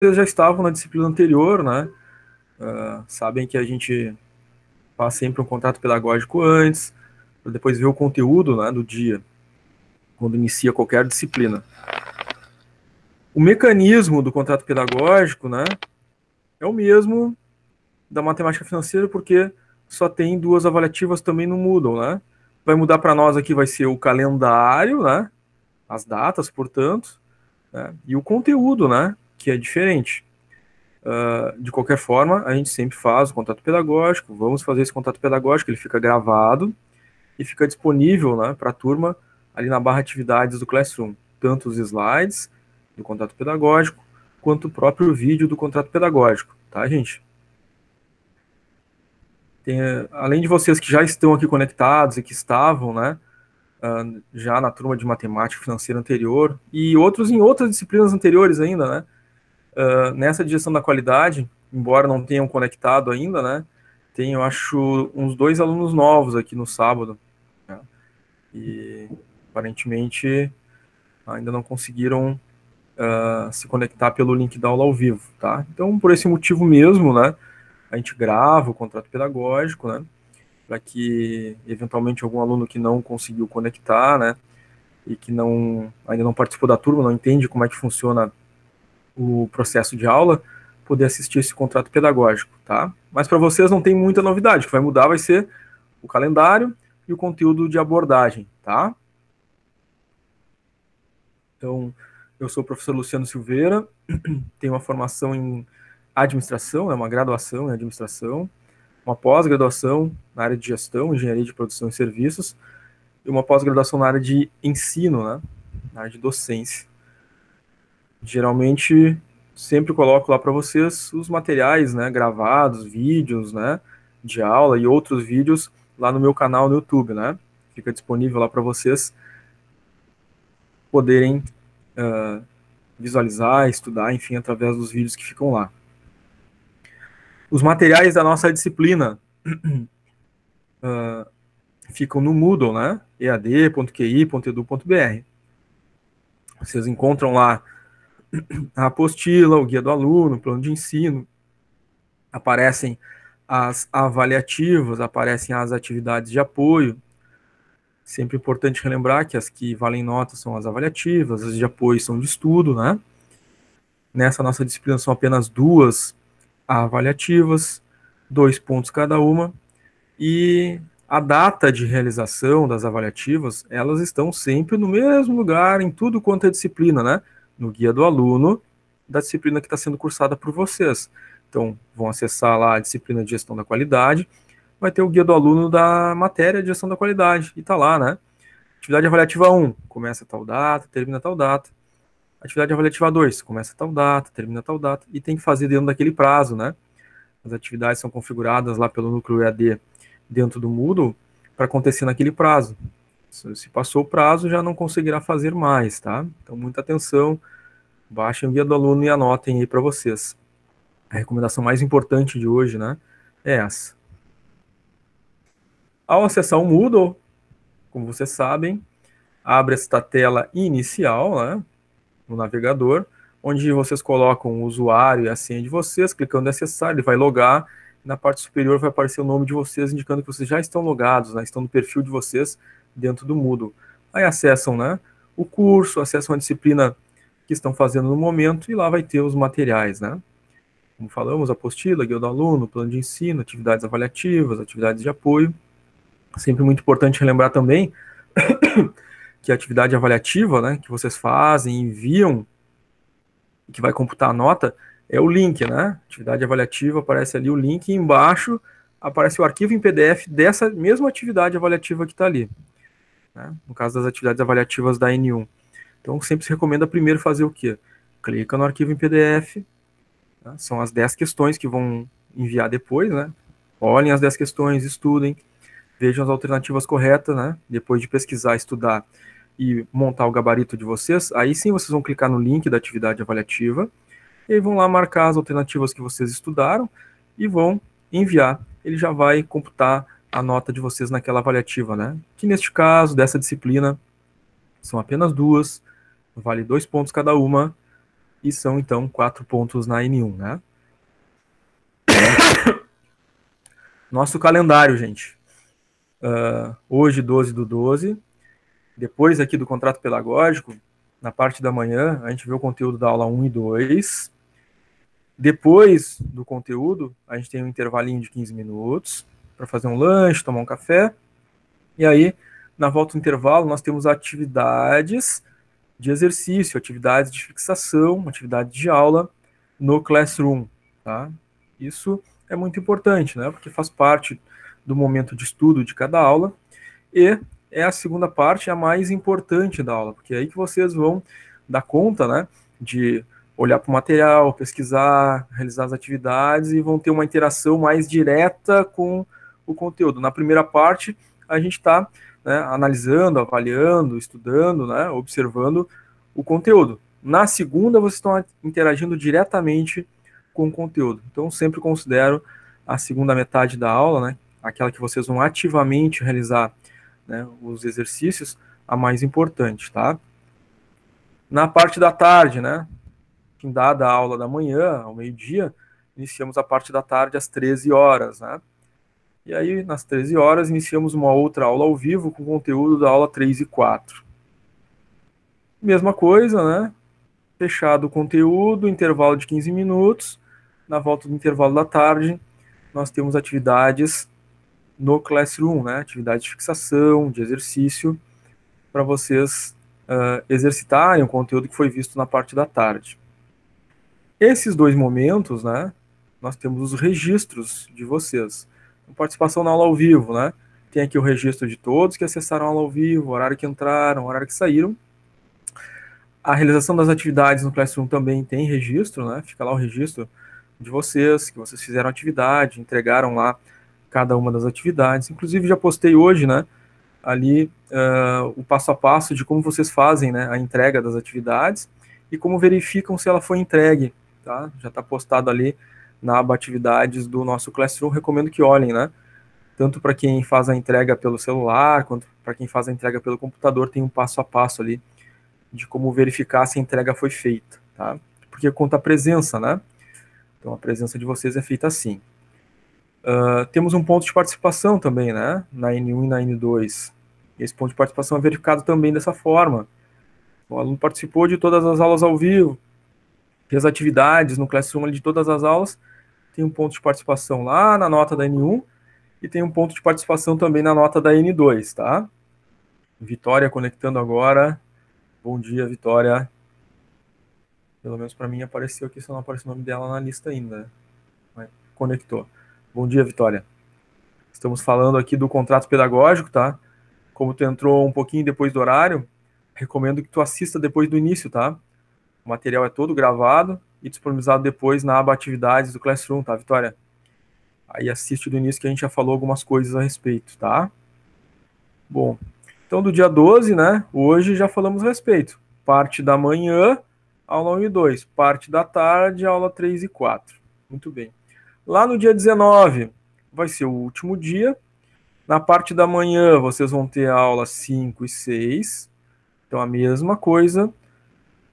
já estavam na disciplina anterior, né? Sabem que a gente faz sempre um contrato pedagógico antes, para depois ver o conteúdo, né, do dia, quando inicia qualquer disciplina. O mecanismo do contrato pedagógico, né, é o mesmo da matemática financeira, porque só tem duas avaliativas, também não mudam, né? Vai mudar para nós aqui, vai ser o calendário, né? As datas, portanto, né? E o conteúdo, né? Que é diferente. De qualquer forma, a gente sempre faz o contrato pedagógico, vamos fazer esse contrato pedagógico, ele fica gravado e fica disponível, né, para a turma ali na barra atividades do Classroom, tanto os slides do contrato pedagógico, quanto o próprio vídeo do contrato pedagógico, tá, gente? Além de vocês que já estão aqui conectados e que estavam, né, já na turma de matemática financeira anterior, e outros em outras disciplinas anteriores ainda, né, nessa de gestão da qualidade, embora não tenham conectado ainda, né, tem, eu acho, uns 2 alunos novos aqui no sábado, né, e aparentemente ainda não conseguiram se conectar pelo link da aula ao vivo, tá? Então, por esse motivo mesmo, né, a gente grava o contrato pedagógico, né, para que eventualmente algum aluno que não conseguiu conectar, né, e que ainda não participou da turma, não entende como é que funciona o processo de aula, poder assistir esse contrato pedagógico, tá? Mas para vocês não tem muita novidade, o que vai mudar vai ser o calendário e o conteúdo de abordagem, tá? Então, eu sou o professor Luciano Silveira, tenho uma formação em administração, né, uma graduação em administração, uma pós-graduação na área de gestão, engenharia de produção e serviços, e uma pós-graduação na área de ensino, né, na área de docência. Geralmente, sempre coloco lá para vocês os materiais, né, gravados, vídeos, né, de aula e outros vídeos lá no meu canal no YouTube, né? Fica disponível lá para vocês poderem visualizar, estudar, enfim, através dos vídeos que ficam lá. Os materiais da nossa disciplina ficam no Moodle, né? ead.qi.edu.br. Vocês encontram lá a apostila, o guia do aluno, o plano de ensino, aparecem as avaliativas, aparecem as atividades de apoio. Sempre importante relembrar que as que valem nota são as avaliativas, as de apoio são de estudo, né? Nessa nossa disciplina são apenas 2 avaliativas, 2 pontos cada uma, e a data de realização das avaliativas, elas estão sempre no mesmo lugar em tudo quanto é disciplina, né? No guia do aluno da disciplina que está sendo cursada por vocês. Então, vão acessar lá a disciplina de gestão da qualidade, vai ter o guia do aluno da matéria de gestão da qualidade, e tá lá, né? Atividade avaliativa 1, começa tal data, termina tal data. Atividade avaliativa 2, começa tal data, termina tal data, e tem que fazer dentro daquele prazo, né? As atividades são configuradas lá pelo núcleo EAD dentro do Moodle para acontecer naquele prazo. Se passou o prazo, já não conseguirá fazer mais, tá? Então, muita atenção, baixem o guia do aluno e anotem aí para vocês. A recomendação mais importante de hoje, né, é essa. Ao acessar o Moodle, como vocês sabem, abre esta tela inicial, né, no navegador, onde vocês colocam o usuário e a senha de vocês, clicando em acessar, ele vai logar, na parte superior vai aparecer o nome de vocês, indicando que vocês já estão logados, né, estão no perfil de vocês dentro do Moodle. Aí acessam, né, o curso, acessam a disciplina que estão fazendo no momento, e lá vai ter os materiais, né. Como falamos, apostila, guia do aluno, plano de ensino, atividades avaliativas, atividades de apoio. Sempre muito importante relembrar também que a atividade avaliativa, né, que vocês fazem, enviam, que vai computar a nota, é o link, né? Atividade avaliativa, aparece ali o link, e embaixo aparece o arquivo em PDF dessa mesma atividade avaliativa que está ali, né? No caso das atividades avaliativas da N1. Então, sempre se recomenda primeiro fazer o quê? Clica no arquivo em PDF, né? São as 10 questões que vão enviar depois, né? Olhem as 10 questões, estudem, vejam as alternativas corretas, né? Depois de pesquisar, estudar e montar o gabarito de vocês, aí sim vocês vão clicar no link da atividade avaliativa, e aí vão lá marcar as alternativas que vocês estudaram e vão enviar. Ele já vai computar a nota de vocês naquela avaliativa, né? Que neste caso, dessa disciplina, são apenas 2, vale 2 pontos cada uma, e são, então, 4 pontos na N1, né? Nosso calendário, gente. Hoje, 12/12, depois aqui do contrato pedagógico, na parte da manhã, a gente vê o conteúdo da aula 1 e 2. Depois do conteúdo, a gente tem um intervalinho de 15 minutos para fazer um lanche, tomar um café. E aí, na volta do intervalo, nós temos atividades de exercício, atividades de fixação, atividade de aula no Classroom, tá? Isso é muito importante, né? Porque faz parte do momento de estudo de cada aula e é a segunda parte, a mais importante da aula, porque é aí que vocês vão dar conta, né, de olhar para o material, pesquisar, realizar as atividades e vão ter uma interação mais direta com o conteúdo. Na primeira parte, a gente está, né, analisando, avaliando, estudando, né, observando o conteúdo. Na segunda, vocês estão interagindo diretamente com o conteúdo. Então, sempre considero a segunda metade da aula, né, aquela que vocês vão ativamente realizar, né, os exercícios, a mais importante, tá? Na parte da tarde, né, dada a aula da manhã, ao meio-dia, iniciamos a parte da tarde às 13 horas, né? E aí, nas 13 horas, iniciamos uma outra aula ao vivo com conteúdo da aula 3 e 4. Mesma coisa, né? Fechado o conteúdo, intervalo de 15 minutos. Na volta do intervalo da tarde, nós temos atividades no Classroom, né? Atividade de fixação, de exercício, para vocês exercitarem o conteúdo que foi visto na parte da tarde. Esses dois momentos, né, nós temos os registros de vocês. Participação na aula ao vivo, né? Tem aqui o registro de todos que acessaram a aula ao vivo, o horário que entraram, o horário que saíram. A realização das atividades no Classroom também tem registro, né? Fica lá o registro de vocês, que vocês fizeram atividade, entregaram lá cada uma das atividades. Inclusive, já postei hoje, né, ali o passo a passo de como vocês fazem, né, a entrega das atividades e como verificam se ela foi entregue, tá? Já está postado ali na aba atividades do nosso Classroom, recomendo que olhem, né? Tanto para quem faz a entrega pelo celular, quanto para quem faz a entrega pelo computador, tem um passo a passo ali de como verificar se a entrega foi feita, tá? Porque conta a presença, né? Então a presença de vocês é feita assim. Temos um ponto de participação também, né? Na N1 e na N2. Esse ponto de participação é verificado também dessa forma. O aluno participou de todas as aulas ao vivo, fez atividades no Classroom de todas as aulas, tem um ponto de participação lá na nota da N1 e tem um ponto de participação também na nota da N2, tá? Vitória conectando agora. Bom dia, Vitória. Pelo menos para mim apareceu aqui, só não apareceu o nome dela na lista ainda. Mas conectou. Bom dia, Vitória. Estamos falando aqui do contrato pedagógico, tá? Como tu entrou um pouquinho depois do horário, recomendo que tu assista depois do início, tá? O material é todo gravado e disponibilizado depois na aba atividades do Classroom, tá, Vitória? Aí assiste do início que a gente já falou algumas coisas a respeito, tá? Bom, então do dia 12, né? Hoje já falamos a respeito. Parte da manhã, aula 1 e 2. Parte da tarde, aula 3 e 4. Muito bem. Lá no dia 19, vai ser o último dia. Na parte da manhã, vocês vão ter a aula 5 e 6. Então, a mesma coisa.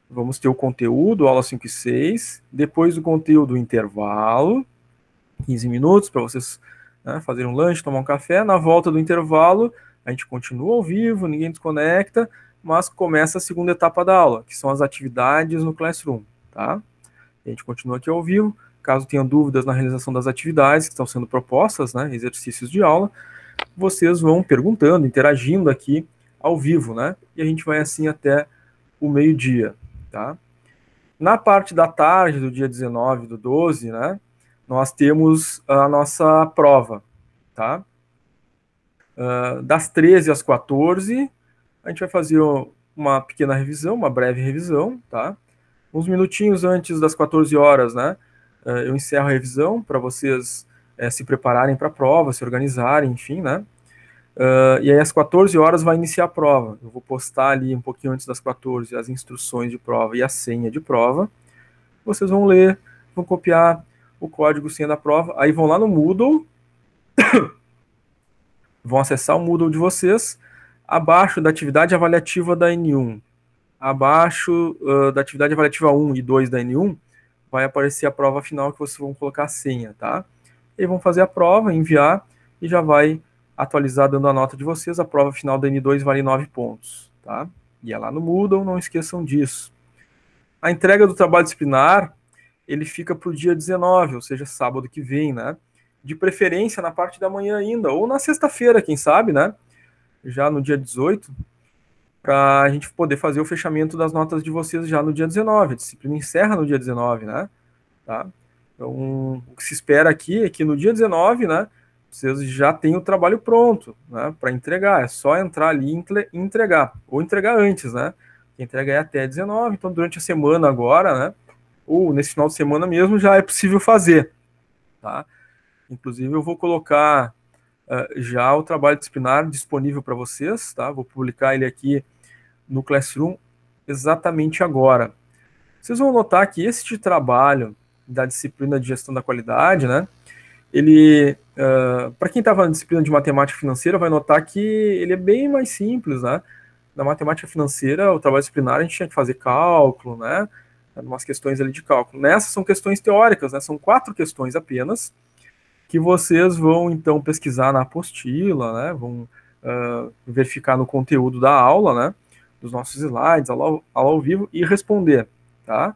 Vamos ter o conteúdo, aula 5 e 6. Depois do conteúdo, o intervalo. 15 minutos para vocês, né, fazerem um lanche, tomar um café. Na volta do intervalo, a gente continua ao vivo, ninguém desconecta, mas começa a segunda etapa da aula, que são as atividades no Classroom, tá? A gente continua aqui ao vivo. Caso tenham dúvidas na realização das atividades que estão sendo propostas, né, exercícios de aula, vocês vão perguntando, interagindo aqui ao vivo, né? E a gente vai assim até o meio-dia, tá? Na parte da tarde do dia 19/12, né, nós temos a nossa prova, tá? Das 13 às 14, a gente vai fazer uma pequena revisão, uma breve revisão, tá? Uns minutinhos antes das 14 horas, né, eu encerro a revisão para vocês se prepararem para a prova, se organizarem, enfim, né? E aí às 14 horas vai iniciar a prova. Eu vou postar ali um pouquinho antes das 14 as instruções de prova e a senha de prova. Vocês vão ler, vão copiar o código senha da prova, aí vão lá no Moodle, vão acessar o Moodle de vocês, abaixo da atividade avaliativa da N1, abaixo da atividade avaliativa 1 e 2 da N1, vai aparecer a prova final que vocês vão colocar a senha, tá? E vão fazer a prova, enviar, e já vai atualizar dando a nota de vocês. A prova final da N2 vale 9 pontos, tá? E é lá no Moodle, não esqueçam disso. A entrega do trabalho disciplinar, ele fica para o dia 19, ou seja, sábado que vem, né? De preferência na parte da manhã ainda, ou na sexta-feira, quem sabe, né? Já no dia 18, para a gente poder fazer o fechamento das notas de vocês já no dia 19. A disciplina encerra no dia 19, né? Tá? Então, o que se espera aqui é que no dia 19, né, vocês já tenham o trabalho pronto, né, para entregar. É só entrar ali e entregar, ou entregar antes, né? A entrega é até 19, então durante a semana agora, né, ou nesse final de semana mesmo, já é possível fazer, tá? Inclusive, eu vou colocar já o trabalho disciplinar disponível para vocês, tá? Vou publicar ele aqui no Classroom exatamente agora. Vocês vão notar que este trabalho da disciplina de gestão da qualidade, né? Ele, para quem estava na disciplina de matemática financeira, vai notar que ele é bem mais simples, né? Na matemática financeira, o trabalho disciplinar, a gente tinha que fazer cálculo, né? Umas questões ali de cálculo. Nessas são questões teóricas, né? São 4 questões apenas, que vocês vão, então, pesquisar na apostila, né? Vão verificar no conteúdo da aula, né? Dos nossos slides, aula ao vivo, e responder, tá?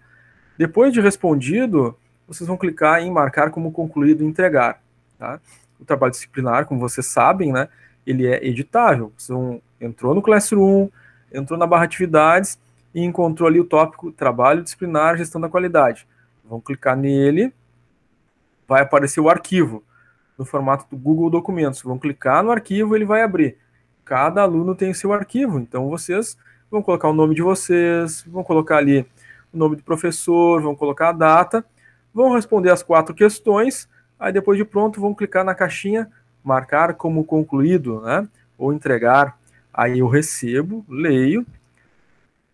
Depois de respondido, vocês vão clicar em marcar como concluído e entregar, tá? O trabalho disciplinar, como vocês sabem, né? Ele é editável. Você entrou no Classroom, entrou na barra atividades e encontrou ali o tópico trabalho disciplinar, gestão da qualidade. Vão clicar nele, vai aparecer o arquivo no formato do Google Documentos. Vão clicar no arquivo, ele vai abrir. Cada aluno tem o seu arquivo, então vocês vão colocar o nome de vocês, vão colocar ali o nome do professor, vão colocar a data, vão responder as 4 questões, aí depois de pronto vão clicar na caixinha marcar como concluído, né? Ou entregar. Aí eu recebo, leio,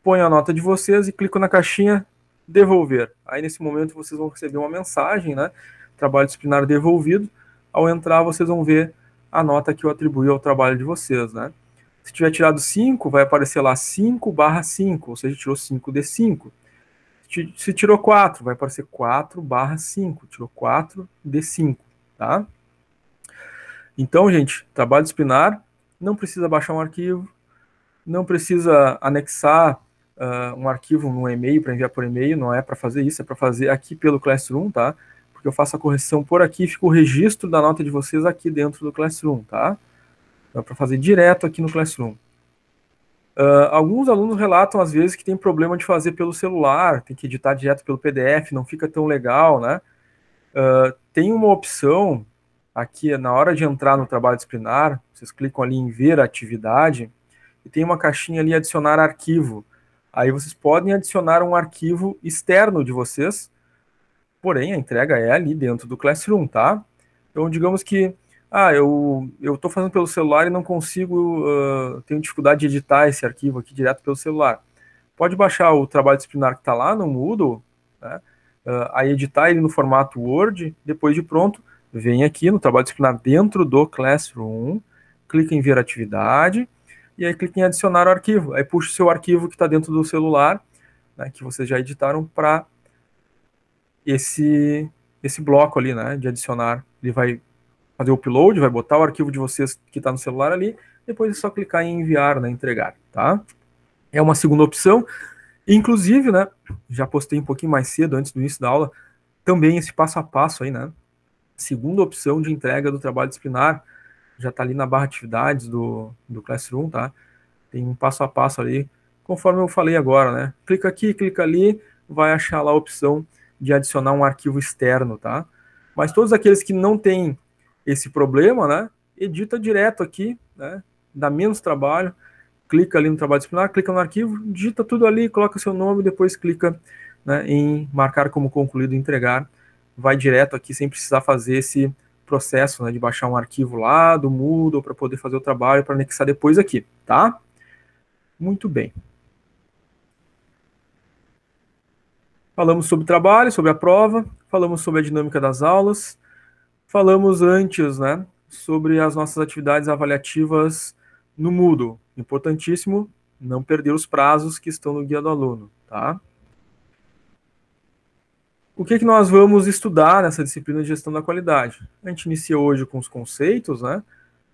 ponho a nota de vocês e clico na caixinha devolver. Aí nesse momento vocês vão receber uma mensagem, né? Trabalho disciplinar devolvido. Ao entrar vocês vão ver a nota que eu atribuí ao trabalho de vocês, né? Se tiver tirado 5, vai aparecer lá 5/5, ou seja, tirou 5 de 5. Se tirou 4, vai aparecer 4/5, tirou 4 de 5, tá? Então, gente, trabalho disciplinar, não precisa baixar um arquivo, não precisa anexar um arquivo no e-mail para enviar por e-mail, não é para fazer isso, é para fazer aqui pelo Classroom, tá? Porque eu faço a correção por aqui e fica o registro da nota de vocês aqui dentro do Classroom, tá? Então, é para fazer direto aqui no Classroom. Alguns alunos relatam, às vezes, que tem problema de fazer pelo celular, tem que editar direto pelo PDF, não fica tão legal, né? Tem uma opção aqui, na hora de entrar no trabalho disciplinar, vocês clicam ali em ver a atividade, e tem uma caixinha ali, adicionar arquivo. Aí vocês podem adicionar um arquivo externo de vocês, porém a entrega é ali dentro do Classroom, tá? Então, digamos que eu estou fazendo pelo celular e não consigo, tenho dificuldade de editar esse arquivo aqui direto pelo celular. Pode baixar o trabalho disciplinar que está lá no Moodle, né? Aí editar ele no formato Word, depois de pronto, vem aqui no trabalho disciplinar dentro do Classroom, clica em ver atividade, e aí clica em adicionar o arquivo. Aí puxa o seu arquivo que está dentro do celular, né, que vocês já editaram, para esse bloco ali, né, de adicionar. Ele vai fazer o upload, vai botar o arquivo de vocês que está no celular ali, depois é só clicar em enviar, né, entregar, tá? É uma segunda opção. Inclusive, né, já postei um pouquinho mais cedo, antes do início da aula, também esse passo a passo aí, né? Segunda opção de entrega do trabalho disciplinar, já está ali na barra atividades do Classroom, tá? Tem um passo a passo ali, conforme eu falei agora, né? Clica aqui, clica ali, vai achar lá a opção de adicionar um arquivo externo, tá? Mas todos aqueles que não têm esse problema, né? Edita direto aqui, né? Dá menos trabalho, clica ali no trabalho disciplinar, clica no arquivo, digita tudo ali, coloca seu nome, depois clica, né, em marcar como concluído e entregar. Vai direto aqui sem precisar fazer esse processo, né, de baixar um arquivo lá do Moodle para poder fazer o trabalho, para anexar depois aqui, tá? Muito bem. Falamos sobre o trabalho, sobre a prova, falamos sobre a dinâmica das aulas, falamos antes, né, sobre as nossas atividades avaliativas no Moodle. Importantíssimo não perder os prazos que estão no guia do aluno, tá? O que nós vamos estudar nessa disciplina de gestão da qualidade? A gente inicia hoje com os conceitos, né?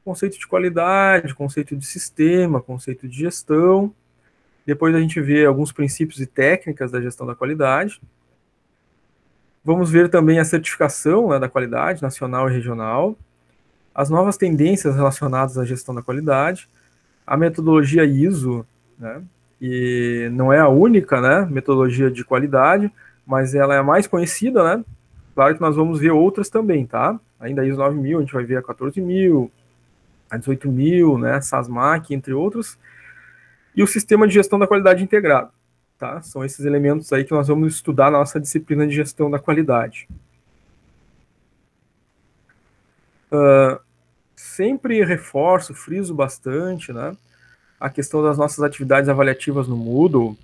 Conceito de qualidade, conceito de sistema, conceito de gestão. Depois a gente vê alguns princípios e técnicas da gestão da qualidade. Vamos ver também a certificação, né, da qualidade nacional e regional, as novas tendências relacionadas à gestão da qualidade, a metodologia ISO, né, e não é a única, né, metodologia de qualidade, mas ela é a mais conhecida, né? Claro que nós vamos ver outras também, tá? Ainda a ISO 9000, a gente vai ver a 14000, a 18000, né, SASMAC, entre outros, e o sistema de gestão da qualidade integrado, tá? São esses elementos aí que nós vamos estudar na nossa disciplina de gestão da qualidade. Sempre reforço, friso bastante, né, a questão das nossas atividades avaliativas no Moodle,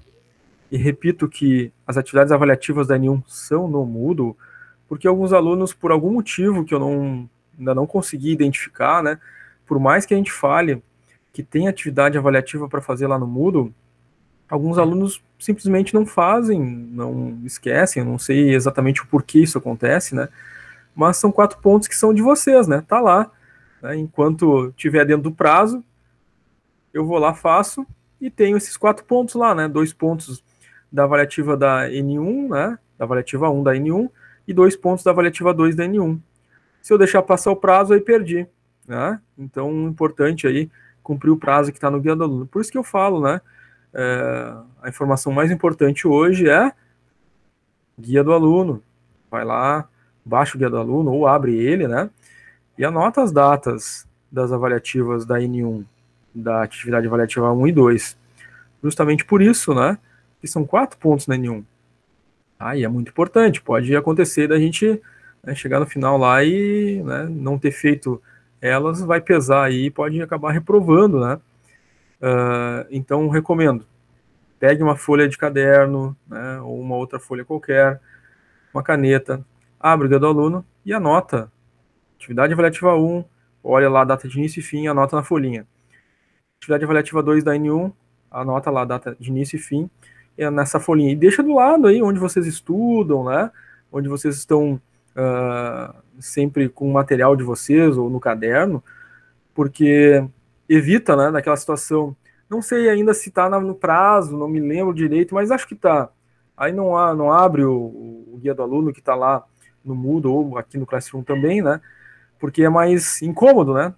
e repito que as atividades avaliativas da N1 são no Moodle, porque alguns alunos, por algum motivo que eu ainda não consegui identificar, né, por mais que a gente fale que tem atividade avaliativa para fazer lá no Moodle, alguns alunos simplesmente não fazem, não esquecem, eu não sei exatamente o porquê isso acontece, né, mas são 4 pontos que são de vocês, né, tá lá, né, enquanto tiver dentro do prazo, eu vou lá, faço, e tenho esses 4 pontos lá, né, 2 pontos da avaliativa da N1, né, da avaliativa 1 da N1, e 2 pontos da avaliativa 2 da N1. Se eu deixar passar o prazo, aí perdi, né, então importante aí cumprir o prazo que está no guia do aluno. Por isso que eu falo, né, a informação mais importante hoje é guia do aluno. Vai lá, baixa o guia do aluno ou abre ele, né, e anota as datas das avaliativas da N1, da atividade avaliativa 1 e 2. Justamente por isso, né, que são 4 pontos na N1. E é muito importante, pode acontecer da gente, né, chegar no final lá e, né, não ter feito elas, vai pesar aí e pode acabar reprovando, né. Então, recomendo, pegue uma folha de caderno, né, ou uma outra folha qualquer, uma caneta, abre o guia do aluno e anota. Atividade avaliativa 1, olha lá a data de início e fim, anota na folhinha. Atividade avaliativa 2 da N1, anota lá a data de início e fim nessa folhinha. E deixa do lado aí onde vocês estudam, né? Onde vocês estão sempre com o material de vocês ou no caderno, porque evita, né, daquela situação. Não sei ainda se está no prazo, não me lembro direito, mas acho que está. Aí não abre o guia do aluno que está lá no Moodle ou aqui no Classroom também, né? Porque é mais incômodo, né?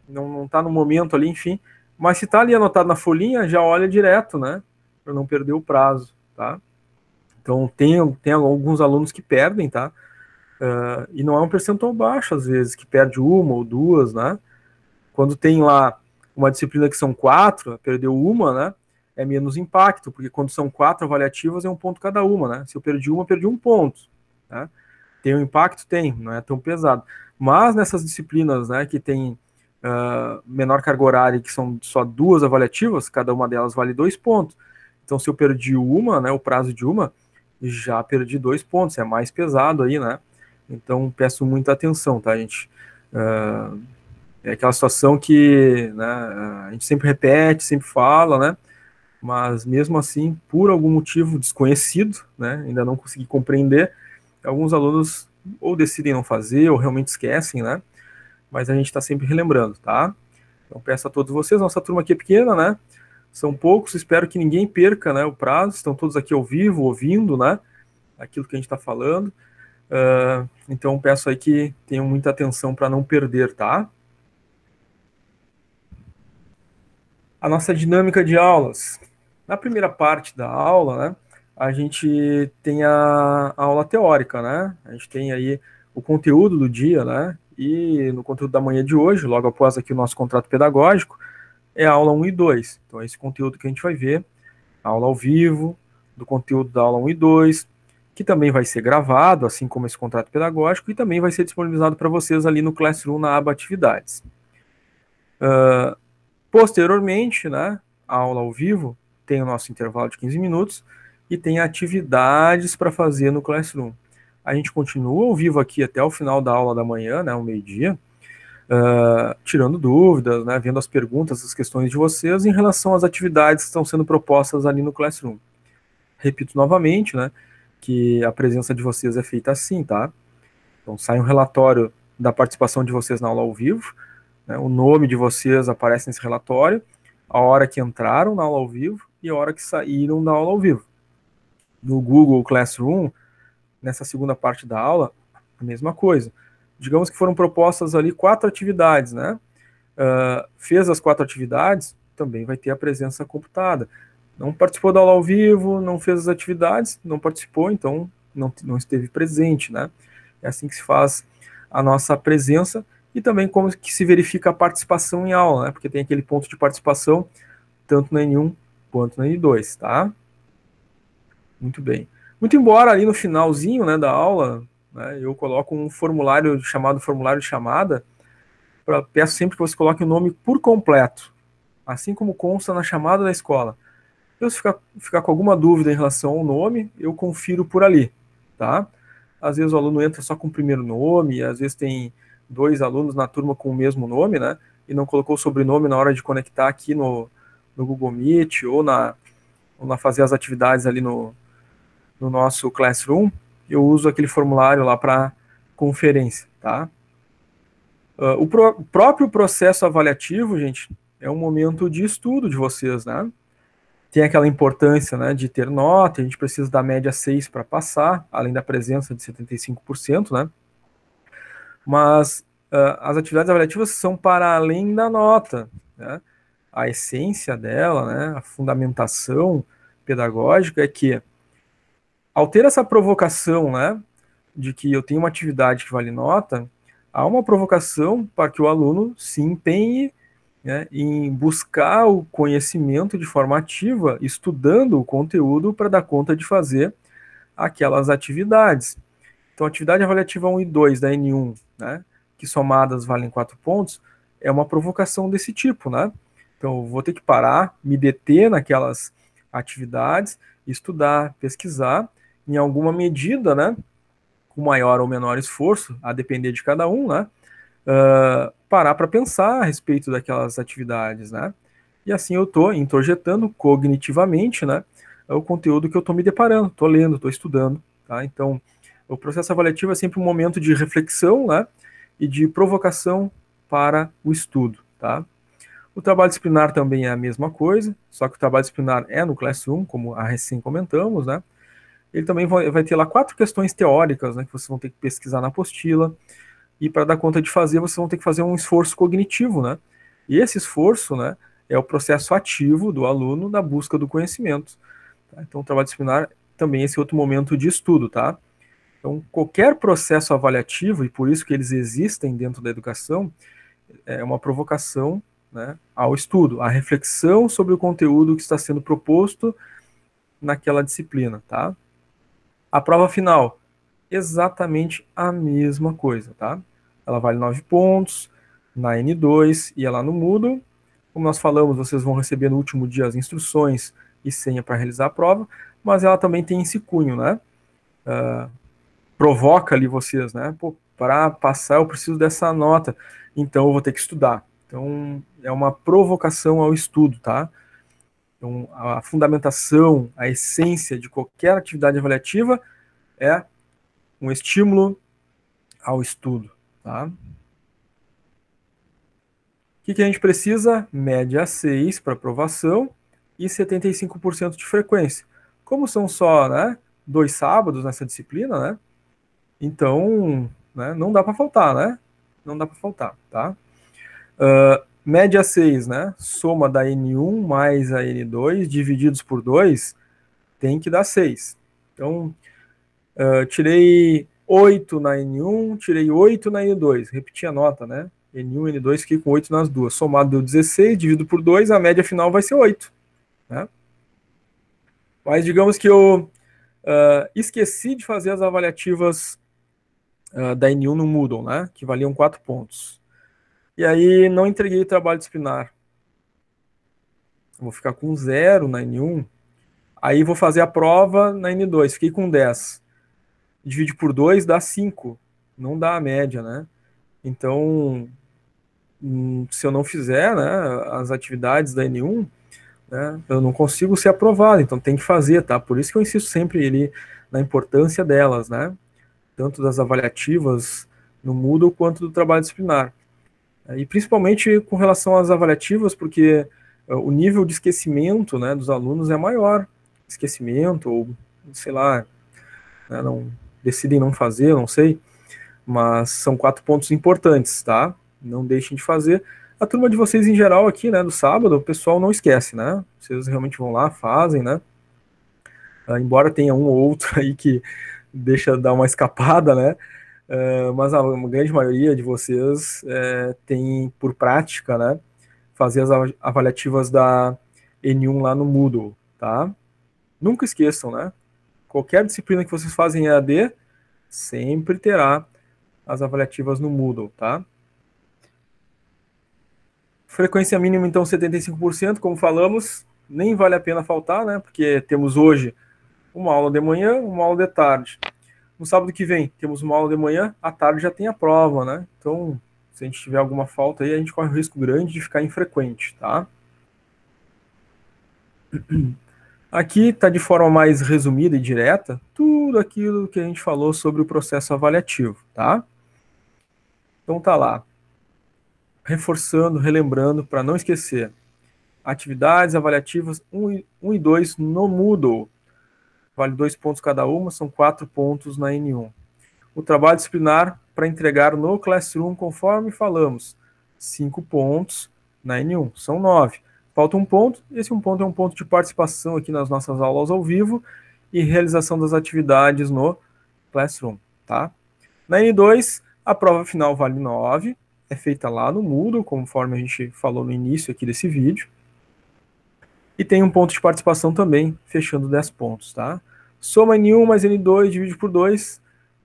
Não está no momento ali, enfim. Mas se está ali anotado na folhinha, já olha direto, né? Para não perder o prazo, tá? Então, tem alguns alunos que perdem, tá? E não é um percentual baixo, às vezes, que perde uma ou duas, né? Quando tem lá uma disciplina que são 4, perdeu uma, né? É menos impacto, porque quando são 4 avaliativas, é um ponto cada uma, né? Se eu perdi uma, perdi um ponto, né? Tem um impacto? Tem, não é tão pesado. Mas nessas disciplinas, né, que tem menor carga horária, que são só 2 avaliativas, cada uma delas vale 2 pontos. Então, se eu perdi uma, né, o prazo de uma, já perdi 2 pontos, é mais pesado aí, né? Então, peço muita atenção, tá, gente? É aquela situação que, né, a gente sempre repete, sempre fala, né? Mas mesmo assim, por algum motivo desconhecido, né, ainda não consegui compreender, alguns alunos ou decidem não fazer, ou realmente esquecem, né? Mas a gente está sempre relembrando, tá? Então peço a todos vocês, nossa turma aqui é pequena, né? São poucos, espero que ninguém perca, né, o prazo, estão todos aqui ao vivo, ouvindo, né? Aquilo que a gente está falando. Então peço aí que tenham muita atenção para não perder, tá? A nossa dinâmica de aulas. Na primeira parte da aula, né, a gente tem a aula teórica, né? A gente tem aí o conteúdo do dia, né? E no conteúdo da manhã de hoje, logo após aqui o nosso contrato pedagógico, é a aula 1 e 2. Então é esse conteúdo que a gente vai ver, a aula ao vivo, do conteúdo da aula 1 e 2, que também vai ser gravado, assim como esse contrato pedagógico, e também vai ser disponibilizado para vocês ali no Classroom na aba Atividades. Posteriormente, né, a aula ao vivo tem o nosso intervalo de 15 minutos e tem atividades para fazer no Classroom. A gente continua ao vivo aqui até o final da aula da manhã, né, ao meio-dia, tirando dúvidas, né, vendo as perguntas, as questões de vocês em relação às atividades que estão sendo propostas ali no Classroom. Repito novamente, né, que a presença de vocês é feita assim, tá? Então sai um relatório da participação de vocês na aula ao vivo, né, o nome de vocês aparece nesse relatório, a hora que entraram na aula ao vivo e a hora que saíram da aula ao vivo. No Google Classroom, nessa segunda parte da aula, a mesma coisa. Digamos que foram propostas ali 4 atividades, né? Fez as 4 atividades, também vai ter a presença computada. Não participou da aula ao vivo, não fez as atividades, não participou, então não esteve presente, né? É assim que se faz a nossa presença e também como que se verifica a participação em aula, né? Porque tem aquele ponto de participação tanto na N1 quanto na N2, tá? Muito bem. Muito embora ali no finalzinho, né, da aula, né, eu coloco um formulário chamado formulário de chamada, peço sempre que você coloque o nome por completo, assim como consta na chamada da escola. Se ficar com alguma dúvida em relação ao nome, eu confiro por ali, tá? Às vezes o aluno entra só com o primeiro nome, às vezes tem 2 alunos na turma com o mesmo nome, né? E não colocou o sobrenome na hora de conectar aqui no Google Meet ou na fazer as atividades ali no nosso Classroom, eu uso aquele formulário lá para conferência, tá? O próprio processo avaliativo, gente, é um momento de estudo de vocês, né? Tem aquela importância, né, de ter nota, a gente precisa da média 6 para passar, além da presença de 75%, né? Mas as atividades avaliativas são para além da nota, né? A essência dela, né, a fundamentação pedagógica é que, ao ter essa provocação, né, de que eu tenho uma atividade que vale nota, há uma provocação para que o aluno se empenhe, né, em buscar o conhecimento de forma ativa, estudando o conteúdo para dar conta de fazer aquelas atividades. Então, a atividade avaliativa 1 e 2 da N1, né, que somadas valem 4 pontos, é uma provocação desse tipo, né? Então, eu vou ter que parar, me deter naquelas atividades, estudar, pesquisar, em alguma medida, né, com maior ou menor esforço, a depender de cada um, né? Parar para pensar a respeito daquelas atividades, né? E assim eu estou introjetando cognitivamente, né, o conteúdo que eu estou me deparando, estou lendo, estou estudando, tá? Então, o processo avaliativo é sempre um momento de reflexão, né, e de provocação para o estudo, tá? O trabalho disciplinar também é a mesma coisa, só que o trabalho disciplinar é no Classroom, como a recém comentamos, né? Ele também vai ter lá 4 questões teóricas, né, que vocês vão ter que pesquisar na apostila, e para dar conta de fazer, vocês vão ter que fazer um esforço cognitivo, né? E esse esforço, né, é o processo ativo do aluno na busca do conhecimento. Tá? Então, o trabalho disciplinar também é esse outro momento de estudo, tá? Então, qualquer processo avaliativo, e por isso que eles existem dentro da educação, é uma provocação, né, ao estudo, à reflexão sobre o conteúdo que está sendo proposto naquela disciplina, tá? A prova final, exatamente a mesma coisa, tá? Ela vale 9 pontos, na N2 e ela no Moodle. Como nós falamos, vocês vão receber no último dia as instruções e senha para realizar a prova, mas ela também tem esse cunho, né? Provoca ali vocês, né? Pô, para passar eu preciso dessa nota, então eu vou ter que estudar. Então, é uma provocação ao estudo, tá? Então, a fundamentação, a essência de qualquer atividade avaliativa é um estímulo ao estudo, tá? O que a gente precisa? Média 6 para aprovação e 75% de frequência. Como são só, né, 2 sábados nessa disciplina, né? Então, né, não dá para faltar, né? Não dá para faltar, tá? Média 6, né? Soma da N1 mais a N2 divididos por 2 tem que dar 6. Então, tirei 8 na N1, tirei 8 na N2. Repeti a nota, né? N1 e N2, fiquei com 8 nas duas. Somado deu 16, dividido por 2, a média final vai ser 8. Né? Mas digamos que eu esqueci de fazer as avaliativas da N1 no Moodle, né? Que valiam 4 pontos. E aí não entreguei o trabalho disciplinar. Vou ficar com 0 na N1. Aí vou fazer a prova na N2. Fiquei com 10. Divide por 2 dá 5. Não dá a média, né? Então, Se eu não fizer, né, as atividades da N1, né, eu não consigo ser aprovado, então tem que fazer, tá? Por isso que eu insisto sempre ali na importância delas, né? Tanto das avaliativas no Moodle quanto do trabalho disciplinar. E principalmente com relação às avaliativas, porque o nível de esquecimento, né, dos alunos é maior. Esquecimento, ou sei lá, né, não decidem não fazer, não sei, mas são 4 pontos importantes, tá? Não deixem de fazer. A turma de vocês em geral aqui, né, do sábado, o pessoal não esquece, né? Vocês realmente vão lá, fazem, né? Embora tenha um ou outro aí que deixa dar uma escapada, né? Mas a grande maioria de vocês tem por prática, né? Fazer as avaliativas da N1 lá no Moodle, tá? Nunca esqueçam, né? Qualquer disciplina que vocês fazem em EAD, sempre terá as avaliativas no Moodle, tá? Frequência mínima, então, 75%, como falamos, nem vale a pena faltar, né? Porque temos hoje uma aula de manhã, uma aula de tarde. No sábado que vem, temos uma aula de manhã, à tarde já tem a prova, né? Então, se a gente tiver alguma falta aí, a gente corre um risco grande de ficar infrequente, tá? Aqui está de forma mais resumida e direta tudo aquilo que a gente falou sobre o processo avaliativo, tá? Então tá lá, reforçando, relembrando, para não esquecer. Atividades avaliativas 1 e 2 no Moodle. Vale 2 pontos cada uma, são 4 pontos na N1. O trabalho disciplinar para entregar no Classroom, conforme falamos, 5 pontos na N1, são 9. Falta um ponto, esse um ponto é um ponto de participação aqui nas nossas aulas ao vivo e realização das atividades no Classroom, tá? Na N2, a prova final vale 9, é feita lá no Moodle, conforme a gente falou no início aqui desse vídeo. E tem um ponto de participação também, fechando 10 pontos, tá? Soma N1 mais N2, divide por 2,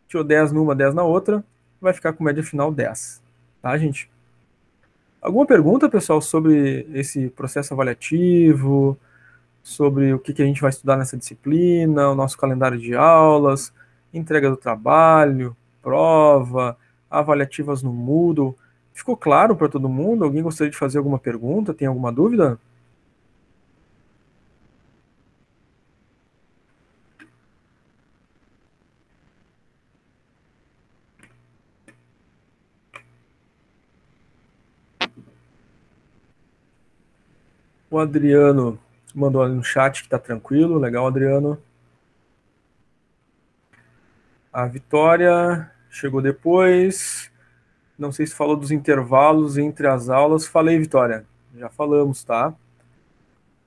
tirou 10 numa, 10 na outra, vai ficar com média final 10, tá, gente? Alguma pergunta, pessoal, sobre esse processo avaliativo, sobre o que a gente vai estudar nessa disciplina, o nosso calendário de aulas, entrega do trabalho, prova, avaliativas no Moodle? Ficou claro para todo mundo? Alguém gostaria de fazer alguma pergunta? Tem alguma dúvida? O Adriano mandou ali no chat que tá tranquilo. Legal, Adriano. A Vitória chegou depois. Não sei se falou dos intervalos entre as aulas. Falei, Vitória. Já falamos, tá?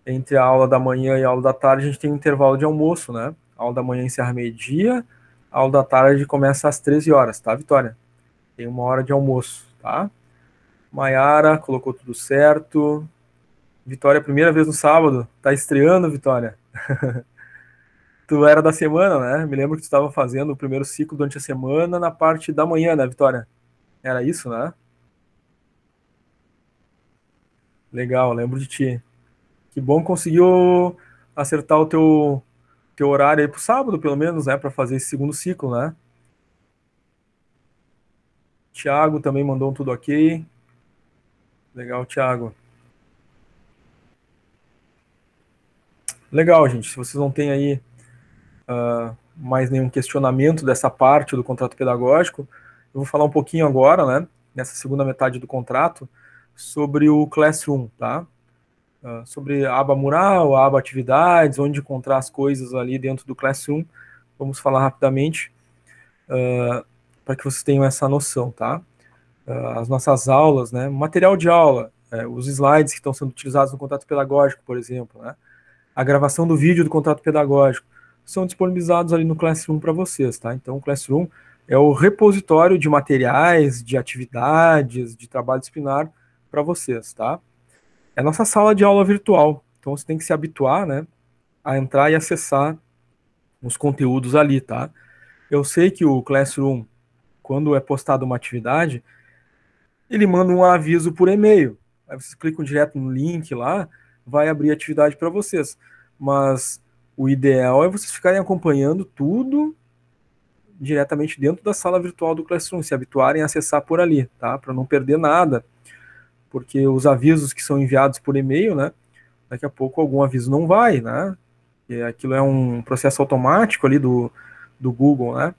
Entre a aula da manhã e a aula da tarde, a gente tem um intervalo de almoço, né? A aula da manhã encerra meio-dia, a aula da tarde começa às 13 horas, tá, Vitória? Tem 1 hora de almoço, tá? Maiara colocou tudo certo. Vitória, primeira vez no sábado. Tá estreando, Vitória? Tu era da semana, né? Me lembro que tu estava fazendo o primeiro ciclo durante a semana na parte da manhã, né, Vitória? Era isso, né? Legal, lembro de ti. Que bom que conseguiu acertar o teu horário aí pro sábado, pelo menos, né, para fazer esse segundo ciclo, né? Thiago também mandou um tudo ok. Legal, Thiago. Legal, gente. Se vocês não têm aí mais nenhum questionamento dessa parte do contrato pedagógico, eu vou falar um pouquinho agora, né, nessa segunda metade do contrato, sobre o Classroom, tá? Sobre a aba mural, a aba atividades, onde encontrar as coisas ali dentro do Classroom. Vamos falar rapidamente para que vocês tenham essa noção, tá? As nossas aulas, né? Material de aula, os slides que estão sendo utilizados no contrato pedagógico, por exemplo, né? A gravação do vídeo do contrato pedagógico são disponibilizados ali no Classroom para vocês, tá? Então, o Classroom é o repositório de materiais, de atividades, de trabalho disciplinar para vocês, tá? É a nossa sala de aula virtual, então você tem que se habituar, né, a entrar e acessar os conteúdos ali, tá? Eu sei que o Classroom, quando é postada uma atividade, ele manda um aviso por e-mail. Aí vocês clicam direto no link lá, vai abrir a atividade para vocês. Mas o ideal é vocês ficarem acompanhando tudo diretamente dentro da sala virtual do Classroom, se habituarem a acessar por ali, tá? Para não perder nada. porque os avisos que são enviados por e-mail, né, daqui a pouco algum aviso não vai, né, e aquilo é um processo automático ali do Google, né.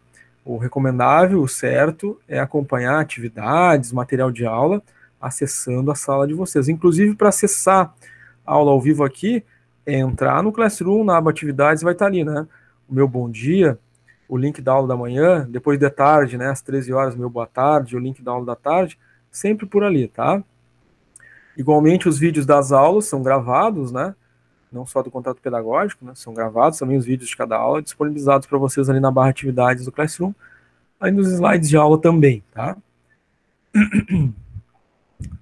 O recomendável, o certo, é acompanhar atividades, material de aula, acessando a sala de vocês. Inclusive, para acessar a aula ao vivo aqui, é entrar no Classroom, na aba atividades, vai estar ali, né? O meu bom dia, o link da aula da manhã, depois de tarde, né, às 13 horas, meu boa tarde, o link da aula da tarde, sempre por ali, tá? Igualmente, os vídeos das aulas são gravados, né? Não só do contato pedagógico, né? São gravados também os vídeos de cada aula, disponibilizados para vocês ali na barra atividades do Classroom, aí nos slides de aula também, tá?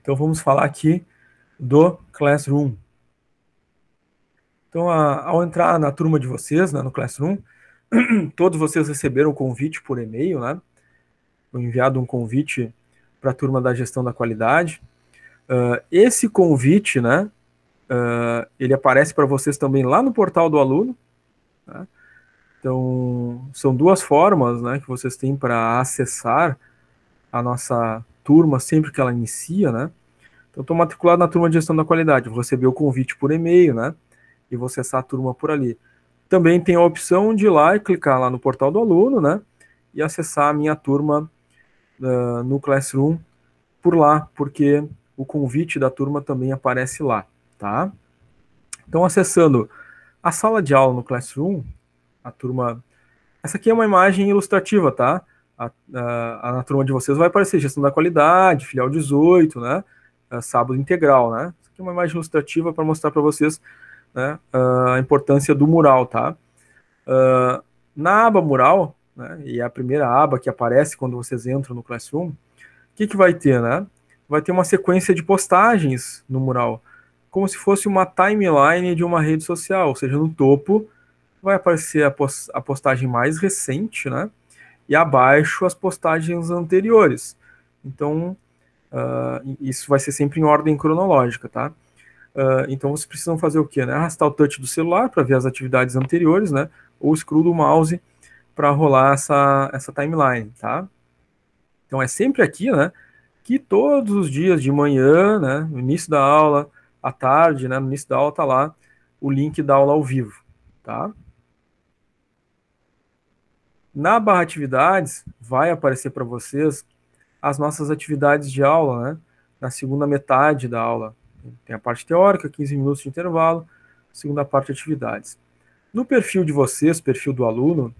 Então vamos falar aqui do Classroom. Então, ao entrar na turma de vocês, né, no Classroom, todos vocês receberam um convite por e-mail, né? Foi enviado um convite para a turma da gestão da qualidade. Esse convite, né, ele aparece para vocês também lá no portal do aluno. Né? Então, são duas formas, né, que vocês têm para acessar a nossa turma sempre que ela inicia, né? Então, estou matriculado na turma de gestão da qualidade, vou receber o convite por e-mail, né? E vou acessar a turma por ali. Também tem a opção de ir lá e clicar lá no portal do aluno, né? E acessar a minha turma no Classroom por lá, porque o convite da turma também aparece lá, tá? Então, acessando a sala de aula no Classroom, a turma... Essa aqui é uma imagem ilustrativa, tá? Na turma de vocês vai aparecer gestão da qualidade, filial 18, né? Sábado integral, né? Essa aqui é uma imagem ilustrativa para mostrar para vocês, né, a importância do mural, tá? Na aba mural, né, e é a primeira aba que aparece quando vocês entram no Classroom, o que vai ter, né? Vai ter uma sequência de postagens no mural, como se fosse uma timeline de uma rede social, ou seja, no topo vai aparecer a postagem mais recente, né? E abaixo as postagens anteriores. Então, isso vai ser sempre em ordem cronológica, tá? Então vocês precisam fazer o quê? Né? Arrastar o touch do celular para ver as atividades anteriores, né? Ou scroll do mouse para rolar essa timeline, tá? Então é sempre aqui, né? Que todos os dias de manhã, né? No início da aula, à tarde, né? No início da aula tá lá o link da aula ao vivo, tá? Na barra atividades vai aparecer para vocês as nossas atividades de aula, né? Na segunda metade da aula. Tem a parte teórica, 15 minutos de intervalo, segunda parte atividades. No perfil de vocês, perfil do aluno,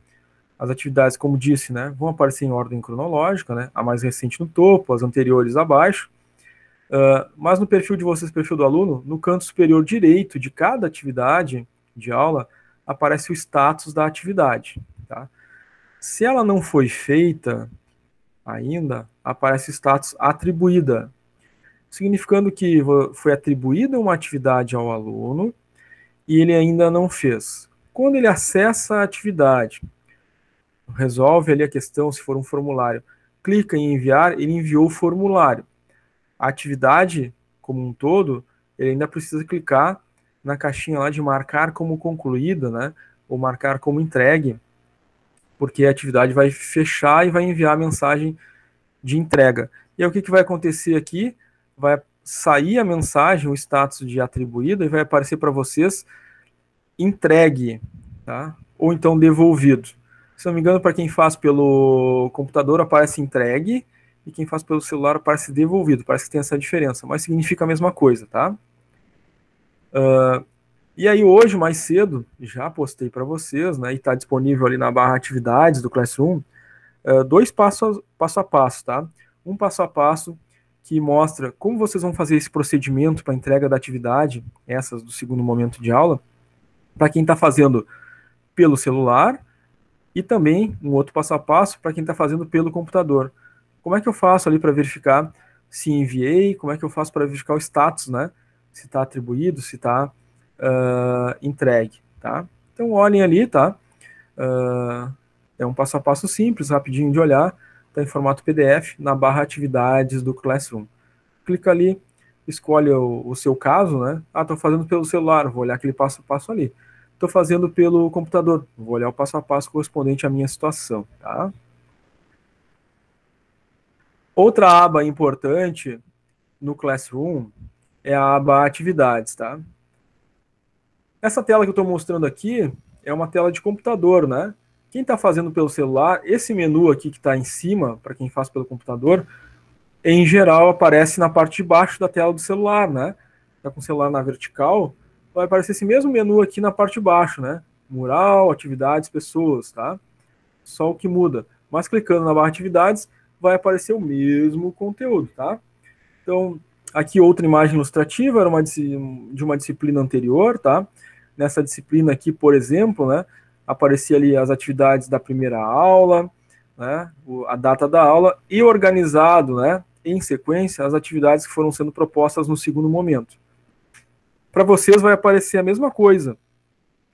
as atividades, como disse, né, vão aparecer em ordem cronológica, né, a mais recente no topo, as anteriores abaixo. Mas no perfil de vocês, perfil do aluno, no canto superior direito de cada atividade de aula, aparece o status da atividade. Tá? Se ela não foi feita ainda, aparece o status atribuída, significando que foi atribuída uma atividade ao aluno e ele ainda não fez. Quando ele acessa a atividade, resolve ali a questão, se for um formulário, clica em enviar, ele enviou o formulário. A atividade, como um todo, ele ainda precisa clicar na caixinha lá de marcar como concluída, né? Ou marcar como entregue, porque a atividade vai fechar e vai enviar a mensagem de entrega. E aí o que vai acontecer aqui? Vai sair a mensagem, o status de atribuída, e vai aparecer para vocês entregue, tá? Ou então devolvido. Se não me engano, para quem faz pelo computador aparece entregue e quem faz pelo celular aparece devolvido. Parece que tem essa diferença, mas significa a mesma coisa, tá? E aí hoje, mais cedo, já postei para vocês, né? E está disponível ali na barra atividades do Classroom, dois passo a passo, tá? Um passo a passo que mostra como vocês vão fazer esse procedimento para entrega da atividade, essas do segundo momento de aula, para quem está fazendo pelo celular, e também um outro passo a passo para quem está fazendo pelo computador. Como é que eu faço ali para verificar se enviei? Como é que eu faço para verificar o status, né? Se está atribuído, se está entregue, tá? Então olhem ali, tá? É um passo a passo simples, rapidinho de olhar, está em formato PDF na barra atividades do Classroom. Clica ali, escolhe o seu caso, né? Ah, estou fazendo pelo celular, vou olhar aquele passo a passo ali. Estou fazendo pelo computador, vou olhar o passo a passo correspondente à minha situação, tá? Outra aba importante no Classroom é a aba Atividades, tá? Essa tela que eu estou mostrando aqui é uma tela de computador, né? Quem está fazendo pelo celular, esse menu aqui que está em cima, para quem faz pelo computador, em geral aparece na parte de baixo da tela do celular, né? Tá com o celular na vertical, vai aparecer esse mesmo menu aqui na parte de baixo, né? Mural, atividades, pessoas, tá? Só o que muda. Mas clicando na barra atividades, vai aparecer o mesmo conteúdo, tá? Então, aqui outra imagem ilustrativa, era de uma disciplina anterior, tá? Nessa disciplina aqui, por exemplo, né? Aparecia ali as atividades da primeira aula, né? A data da aula e organizado, né? Em sequência, as atividades que foram sendo propostas no segundo momento. Para vocês vai aparecer a mesma coisa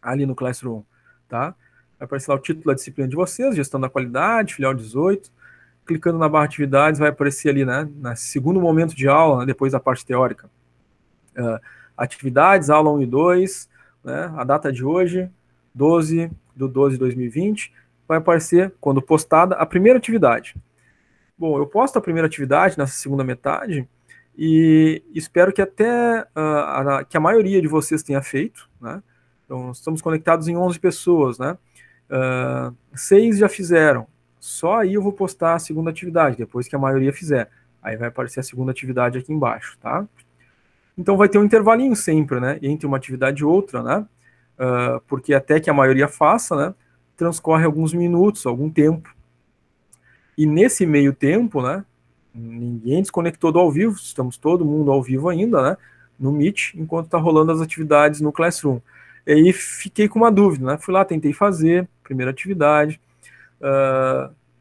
ali no Classroom, tá? Vai aparecer lá o título da disciplina de vocês, gestão da qualidade, filial 18. Clicando na barra atividades, vai aparecer ali, né? No segundo momento de aula, né, depois da parte teórica. Atividades, aula 1 e 2, né? A data de hoje, 12 de 2020, vai aparecer, quando postada, a primeira atividade. Bom, eu posto a primeira atividade nessa segunda metade e espero que até que a maioria de vocês tenha feito, né? Então, estamos conectados em 11 pessoas, né? 6 já fizeram. Só aí eu vou postar a segunda atividade, depois que a maioria fizer. Aí vai aparecer a segunda atividade aqui embaixo, tá? Então vai ter um intervalinho sempre, né? Entre uma atividade e outra, né? Porque até que a maioria faça, né? Transcorre alguns minutos, algum tempo. E nesse meio tempo, né? Ninguém desconectou do ao vivo, estamos todo mundo ao vivo ainda, né? No Meet, enquanto está rolando as atividades no Classroom. E aí fiquei com uma dúvida, né? Fui lá, tentei fazer, primeira atividade,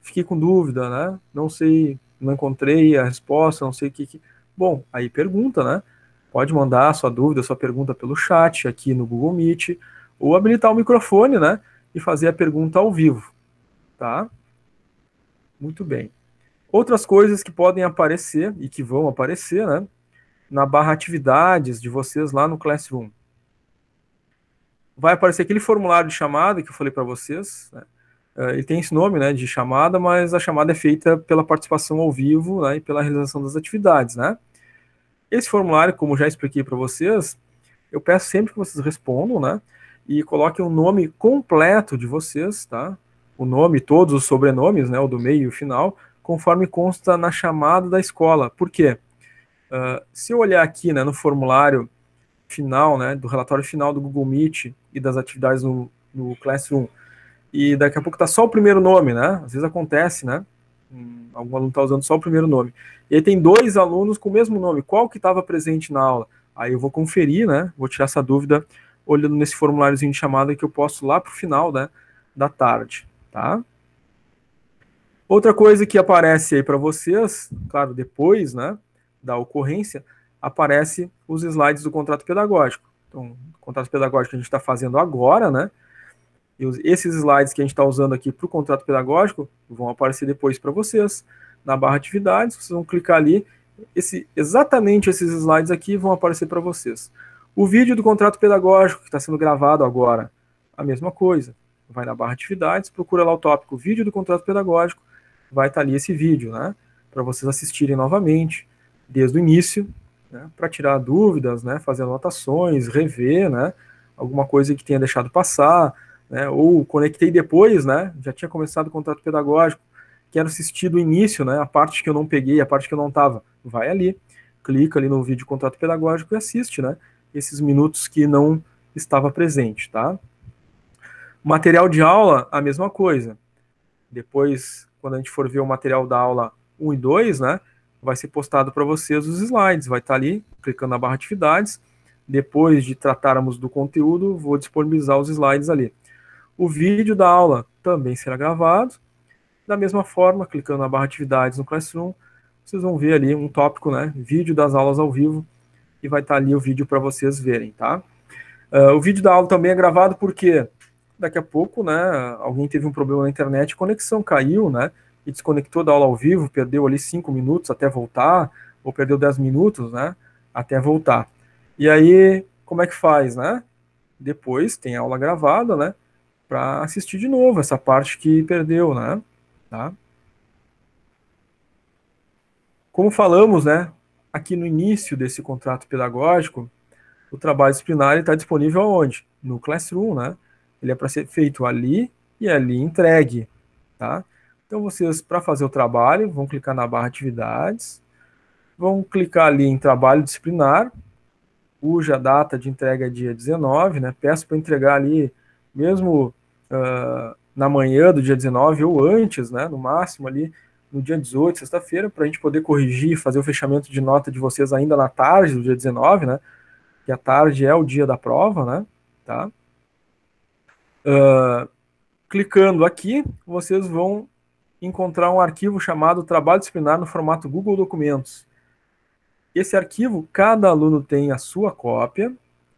fiquei com dúvida, né? Não sei, não encontrei a resposta, não sei o que. Bom, aí pergunta, né? Pode mandar a sua dúvida, a sua pergunta pelo chat aqui no Google Meet, ou habilitar o microfone, né? E fazer a pergunta ao vivo, tá? Muito bem. Outras coisas que podem aparecer e que vão aparecer, né? Na barra atividades de vocês lá no Classroom. Vai aparecer aquele formulário de chamada que eu falei para vocês, né? Ele tem esse nome, né, de chamada, mas a chamada é feita pela participação ao vivo, né, e pela realização das atividades, né? Esse formulário, como já expliquei para vocês, eu peço sempre que vocês respondam, né, e coloquem o nome completo de vocês, tá? O nome, todos os sobrenomes, né, o do meio e o final, conforme consta na chamada da escola. Por quê? Se eu olhar aqui, né, no formulário final, né, do relatório final do Google Meet e das atividades no Classroom, e daqui a pouco tá só o primeiro nome, né? Às vezes acontece, né? Algum aluno está usando só o primeiro nome. E aí tem 2 alunos com o mesmo nome. Qual que estava presente na aula? Aí eu vou conferir, né? Vou tirar essa dúvida olhando nesse formuláriozinho de chamada que eu posto lá para o final, né, da tarde, tá? Outra coisa que aparece aí para vocês, claro, depois, né, da ocorrência, aparece os slides do contrato pedagógico. Então, o contrato pedagógico que a gente está fazendo agora, né? E esses slides que a gente está usando aqui para o contrato pedagógico vão aparecer depois para vocês na barra atividades. Vocês vão clicar ali, exatamente esses slides aqui vão aparecer para vocês. O vídeo do contrato pedagógico que está sendo gravado agora, a mesma coisa. Vai na barra atividades, procura lá o tópico vídeo do contrato pedagógico, vai estar ali esse vídeo, né? Para vocês assistirem novamente, desde o início, né, para tirar dúvidas, né? Fazer anotações, rever, né? Alguma coisa que tenha deixado passar, né, ou conectei depois, né, já tinha começado o contrato pedagógico, quero assistir do início, né, a parte que eu não peguei, a parte que eu não estava, vai ali, clica ali no vídeo contrato pedagógico e assiste, né, esses minutos que não estava presente, tá? Material de aula, a mesma coisa. Depois, quando a gente for ver o material da aula 1 e 2, né, vai ser postado para vocês os slides, vai estar ali, clicando na barra atividades, depois de tratarmos do conteúdo, vou disponibilizar os slides ali. O vídeo da aula também será gravado. Da mesma forma, clicando na barra atividades no Classroom, vocês vão ver ali um tópico, né? Vídeo das aulas ao vivo, e vai estar ali o vídeo para vocês verem, tá? O vídeo da aula também é gravado porque daqui a pouco, né? Alguém teve um problema na internet, a conexão caiu, né? E desconectou da aula ao vivo, perdeu ali 5 minutos até voltar, ou perdeu 10 minutos, né? Até voltar. E aí, como é que faz, né? Depois tem a aula gravada, né? Para assistir de novo essa parte que perdeu, né? Tá? Como falamos, né? aqui no início desse contrato pedagógico, o trabalho disciplinar está disponível aonde? No Classroom, né? Ele é para ser feito ali e ali entregue, tá? Então, vocês, para fazer o trabalho, vão clicar na barra atividades, vão clicar ali em trabalho disciplinar, cuja data de entrega é dia 19, né? Peço para entregar ali, mesmo na manhã do dia 19 ou antes, né? No máximo ali no dia 18, sexta-feira, para a gente poder corrigir, fazer o fechamento de nota de vocês ainda na tarde do dia 19, né? Que a tarde é o dia da prova, né? Tá? Clicando aqui, vocês vão encontrar um arquivo chamado Trabalho Disciplinar no formato Google Documentos. Esse arquivo, cada aluno tem a sua cópia,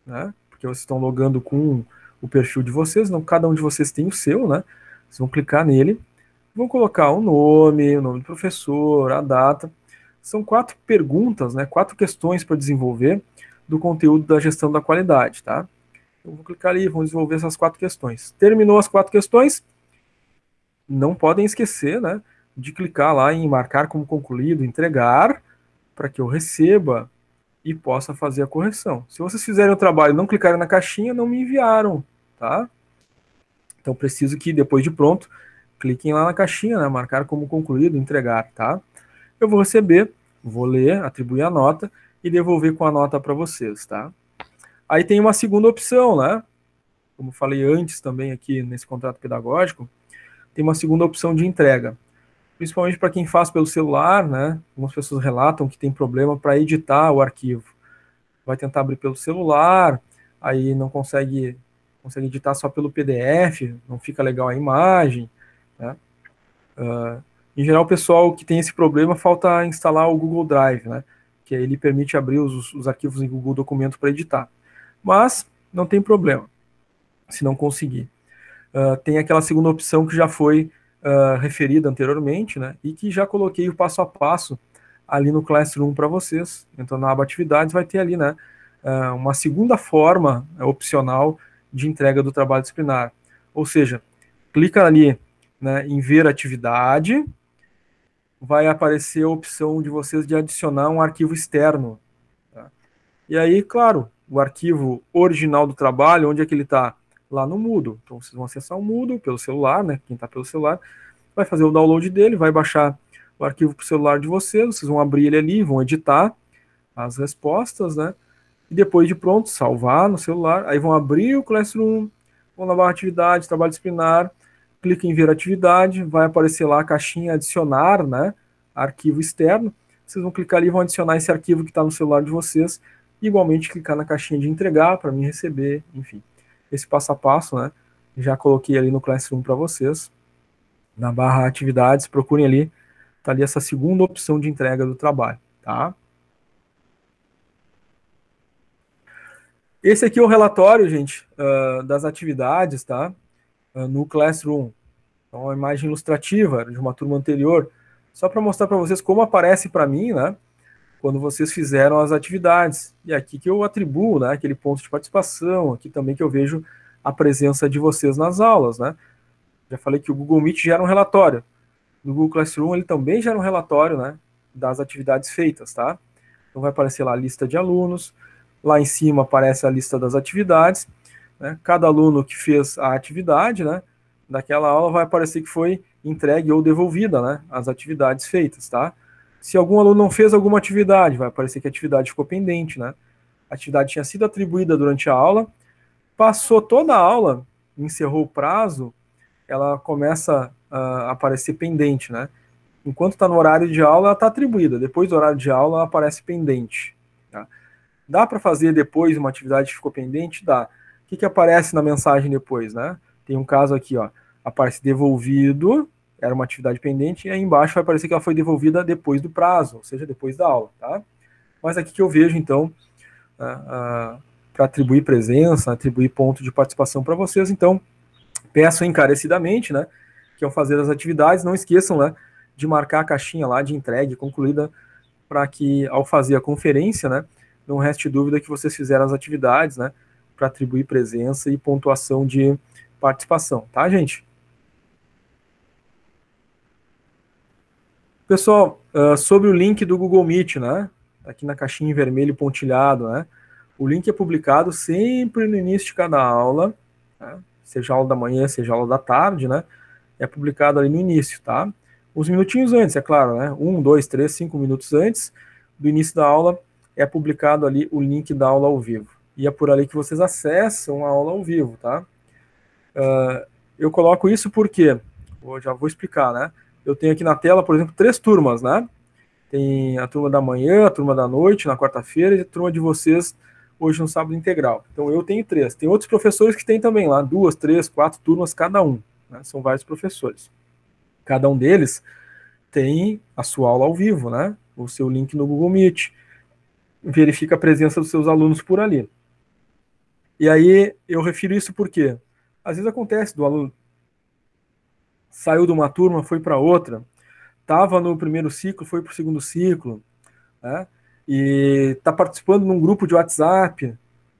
né? Porque vocês estão logando com o perfil de vocês, não cada um de vocês tem o seu, né? Vocês vão clicar nele, vão colocar o nome do professor, a data. São 4 perguntas, né? 4 questões para desenvolver do conteúdo da gestão da qualidade, tá? Eu vou clicar ali, vamos desenvolver essas 4 questões. Terminou as 4 questões, não podem esquecer, né, de clicar lá em marcar como concluído, entregar, para que eu receba e possa fazer a correção. Se vocês fizerem o trabalho e não clicarem na caixinha, não me enviaram, tá? Então preciso que depois de pronto, cliquem lá na caixinha, né, marcar como concluído, entregar, tá? Eu vou receber, vou ler, atribuir a nota e devolver com a nota para vocês, tá? Aí tem uma segunda opção, né? Como falei antes também aqui nesse contrato pedagógico, tem uma segunda opção de entrega. Principalmente para quem faz pelo celular, né? Algumas pessoas relatam que tem problema para editar o arquivo. Vai tentar abrir pelo celular, aí não consegue editar só pelo PDF, não fica legal a imagem, né? Em geral, o pessoal que tem esse problema, falta instalar o Google Drive, né? Que aí ele permite abrir os arquivos em Google Documento para editar. Mas não tem problema, se não conseguir. Tem aquela segunda opção que já foi referida anteriormente, né? E que já coloquei o passo a passo ali no Classroom para vocês. Então, na aba Atividades vai ter ali, né? Uma segunda forma opcional de entrega do trabalho disciplinar. Ou seja, clica ali, né, em ver atividade, vai aparecer a opção de vocês de adicionar um arquivo externo. Tá? E aí, claro, o arquivo original do trabalho, onde é que ele está? Lá no Moodle. Então, vocês vão acessar o Moodle pelo celular, né? Quem está pelo celular, vai fazer o download dele, vai baixar o arquivo para o celular de vocês vão abrir ele ali, vão editar as respostas, né? E depois de pronto, salvar no celular, aí vão abrir o Classroom, vão na barra atividade, trabalho disciplinar, clica em ver atividade, vai aparecer lá a caixinha adicionar, né? Arquivo externo. Vocês vão clicar ali e vão adicionar esse arquivo que está no celular de vocês, e igualmente clicar na caixinha de entregar para mim receber, enfim. Esse passo a passo, né? Já coloquei ali no Classroom para vocês. Na barra atividades, procurem ali, tá ali essa segunda opção de entrega do trabalho, tá? Esse aqui é o relatório, gente, das atividades, tá? No Classroom. Então, uma imagem ilustrativa de uma turma anterior, só para mostrar para vocês como aparece para mim, né? Quando vocês fizeram as atividades. E aqui que eu atribuo, né? Aquele ponto de participação, aqui também que eu vejo a presença de vocês nas aulas, né? Já falei que o Google Meet gera um relatório. No Google Classroom ele também gera um relatório, né? Das atividades feitas, tá? Então vai aparecer lá a lista de alunos, lá em cima aparece a lista das atividades, né? Cada aluno que fez a atividade, né? Daquela aula vai aparecer que foi entregue ou devolvida, né? As atividades feitas, tá? Se algum aluno não fez alguma atividade, vai aparecer que a atividade ficou pendente, né? A atividade tinha sido atribuída durante a aula, passou toda a aula, encerrou o prazo, ela começa a aparecer pendente, né? Enquanto está no horário de aula, ela está atribuída. Depois do horário de aula, ela aparece pendente. Tá? Dá para fazer depois uma atividade que ficou pendente? Dá. O que aparece na mensagem depois, né? Tem um caso aqui, ó. Aparece devolvido, era uma atividade pendente, e aí embaixo vai aparecer que ela foi devolvida depois do prazo, ou seja, depois da aula, tá? Mas aqui que eu vejo, então, para atribuir presença, atribuir ponto de participação para vocês, então, peço encarecidamente, né, que ao fazer as atividades, não esqueçam, né, de marcar a caixinha lá de entrega concluída, para que ao fazer a conferência, né, não reste dúvida que vocês fizeram as atividades, né, para atribuir presença e pontuação de participação, tá, gente? Pessoal, sobre o link do Google Meet, né, tá aqui na caixinha em vermelho pontilhado, né? O link é publicado sempre no início de cada aula, né? Seja aula da manhã, seja aula da tarde, né? É publicado ali no início, tá? Uns minutinhos antes, é claro, né? 1, 2, 3, 5 minutos antes do início da aula é publicado ali o link da aula ao vivo. E é por ali que vocês acessam a aula ao vivo, tá? Eu coloco isso porque, eu já vou explicar, né? Eu tenho aqui na tela, por exemplo, 3 turmas, né? Tem a turma da manhã, a turma da noite, na quarta-feira, e a turma de vocês hoje no sábado integral. Então eu tenho 3. Tem outros professores que têm também lá 2, 3, 4 turmas cada um, né? São vários professores. Cada um deles tem a sua aula ao vivo, né? O seu link no Google Meet. Verifica a presença dos seus alunos por ali. E aí eu refiro isso porque às vezes acontece do aluno saiu de uma turma, foi para outra, estava no primeiro ciclo, foi para o segundo ciclo, né? E está participando num grupo de WhatsApp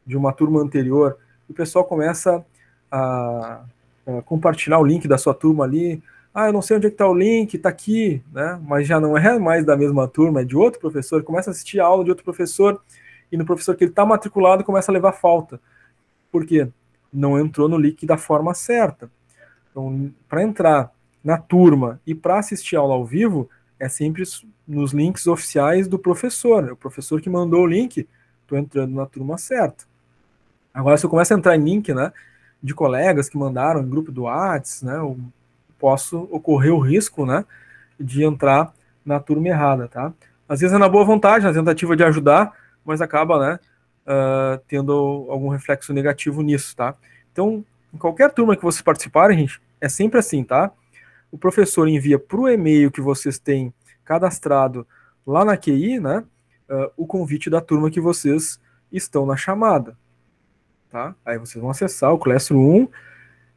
de uma turma anterior, e o pessoal começa a compartilhar o link da sua turma ali. Ah, eu não sei onde é que está o link, está aqui, né? Mas já não é mais da mesma turma, é de outro professor. Começa a assistir a aula de outro professor, e no professor que ele está matriculado começa a levar falta. Por quê? Não entrou no link da forma certa. Então, para entrar na turma e para assistir a aula ao vivo, é sempre nos links oficiais do professor. É o professor que mandou o link, estou entrando na turma certa. Agora, se eu começo a entrar em link, né, de colegas que mandaram em grupo do WhatsApp, né, eu posso ocorrer o risco, né, de entrar na turma errada, tá? Às vezes é na boa vontade, na tentativa de ajudar, mas acaba, né, tendo algum reflexo negativo nisso, tá? Então, em qualquer turma que vocês participarem, gente, é sempre assim, tá? O professor envia para o e-mail que vocês têm cadastrado lá na QI, né, o convite da turma que vocês estão na chamada, tá? Aí vocês vão acessar o Classroom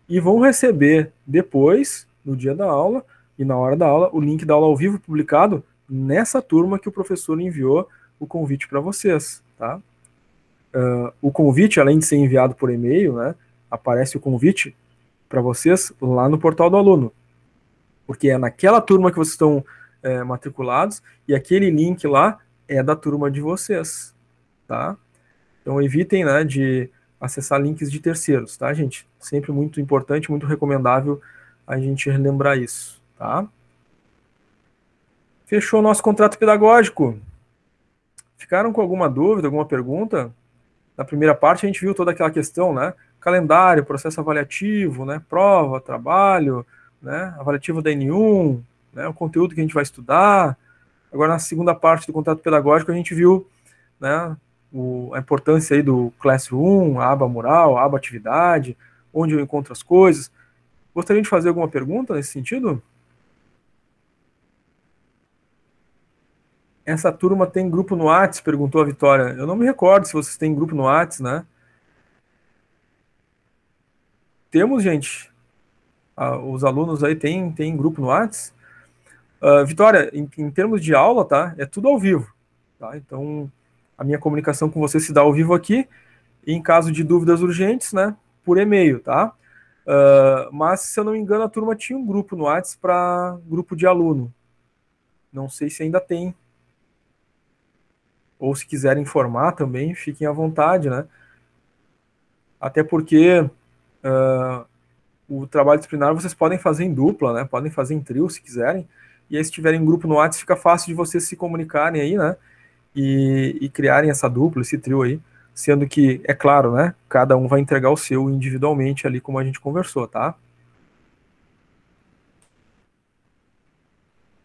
e vão receber depois, no dia da aula e na hora da aula, o link da aula ao vivo publicado nessa turma que o professor enviou o convite para vocês, tá? O convite, além de ser enviado por e-mail, né, aparece o convite para vocês lá no portal do aluno, porque é naquela turma que vocês estão matriculados e aquele link lá é da turma de vocês, tá? Então evitem, né, de acessar links de terceiros, tá, gente? Sempre muito importante, muito recomendável a gente relembrar isso, tá? Fechou o nosso contrato pedagógico. Ficaram com alguma dúvida, alguma pergunta? Na primeira parte a gente viu toda aquela questão, né? Calendário, processo avaliativo, né? Prova, trabalho, né? Avaliativo da N1, né? O conteúdo que a gente vai estudar. Agora na segunda parte do contrato pedagógico a gente viu, né, a importância aí do Classroom, a aba mural, a aba atividade, onde eu encontro as coisas. Gostaria de fazer alguma pergunta nesse sentido? Essa turma tem grupo no Whats? Perguntou a Vitória. Eu não me recordo se vocês têm grupo no Whats, né? Temos, gente. Os alunos aí têm grupo no Whats. Vitória, em termos de aula, tá? É tudo ao vivo, tá? Então, a minha comunicação com você se dá ao vivo aqui. E em caso de dúvidas urgentes, né? Por e-mail, tá? Mas, se eu não me engano, a turma tinha um grupo no Whats para grupo de aluno. Não sei se ainda tem. Ou se quiserem informar também, fiquem à vontade, né? Até porque o trabalho disciplinar vocês podem fazer em dupla, né? Podem fazer em trio se quiserem. E aí, se tiverem um grupo no WhatsApp, fica fácil de vocês se comunicarem aí, né? E criarem essa dupla, esse trio aí. Sendo que, é claro, né? Cada um vai entregar o seu individualmente ali, como a gente conversou, tá?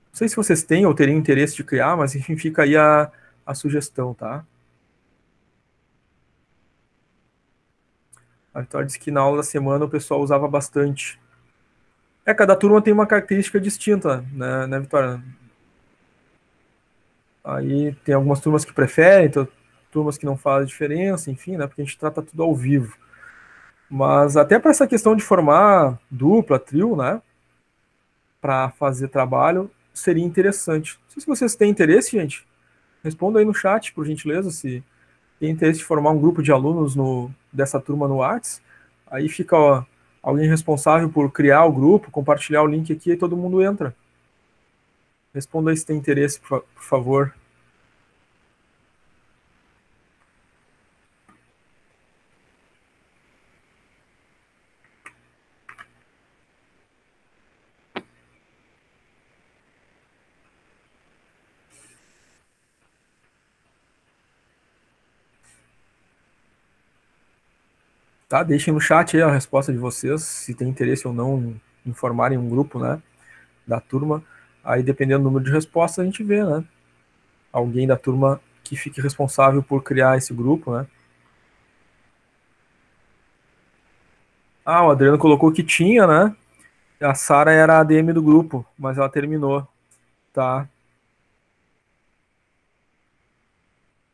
Não sei se vocês têm ou teriam interesse de criar, mas enfim, fica aí a sugestão, tá? A Vitória disse que na aula da semana o pessoal usava bastante. Cada turma tem uma característica distinta, né, Vitória? Aí tem algumas turmas que preferem, turmas que não fazem diferença, enfim, né? Porque a gente trata tudo ao vivo. Mas até para essa questão de formar dupla, trio, né? Para fazer trabalho, seria interessante. Não sei se vocês têm interesse, gente. Responda aí no chat, por gentileza, se tem interesse de formar um grupo de alunos dessa turma no Whats. Aí fica alguém responsável por criar o grupo, compartilhar o link aqui e todo mundo entra. Responda aí se tem interesse, por favor. Tá? Deixem no chat aí a resposta de vocês, se tem interesse ou não em formarem um grupo, né, da turma. Aí, dependendo do número de respostas, a gente vê, né? Alguém da turma que fique responsável por criar esse grupo, né? Ah, o Adriano colocou que tinha, né? A Sara era a ADM do grupo, mas ela terminou. Tá.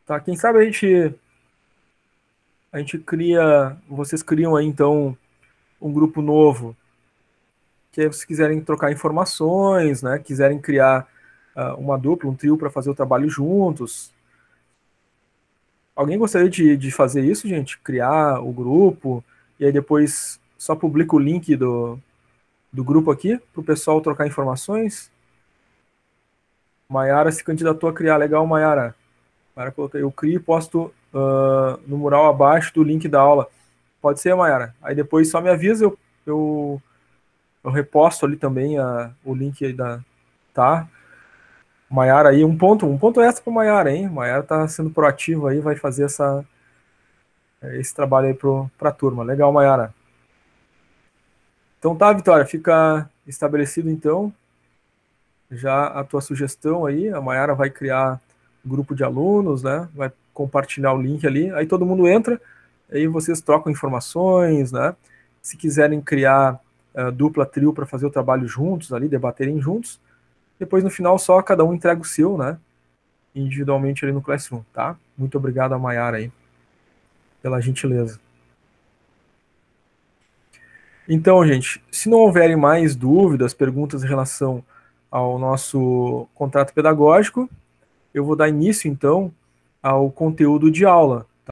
Tá, quem sabe a gente cria, vocês criam aí então um grupo novo, que aí vocês quiserem trocar informações, né? Quiserem criar uma dupla, um trio para fazer o trabalho juntos. Alguém gostaria de fazer isso, gente? Criar o grupo e aí depois só publica o link do grupo aqui para o pessoal trocar informações? Maiara se candidatou a criar. Legal, Maiara. Maiara coloquei. Eu crio e posto no mural abaixo do link da aula. Pode ser, Maiara. Aí depois só me avisa, eu, eu reposto ali também o link aí da. Tá? Maiara aí, um ponto extra para Maiara, hein? Maiara tá sendo proativa aí, vai fazer esse trabalho aí para a turma. Legal, Maiara. Então tá, Vitória, fica estabelecido então já a tua sugestão aí. A Maiara vai criar grupo de alunos, né? Vai compartilhar o link ali. Aí todo mundo entra, aí vocês trocam informações, né? Se quiserem criar dupla, trio para fazer o trabalho juntos ali, debaterem juntos. Depois no final só cada um entrega o seu, né? Individualmente ali no Classroom, tá? Muito obrigado a Maiara aí pela gentileza. Então, gente, se não houverem mais dúvidas, perguntas em relação ao nosso contrato pedagógico, eu vou dar início, então, ao conteúdo de aula.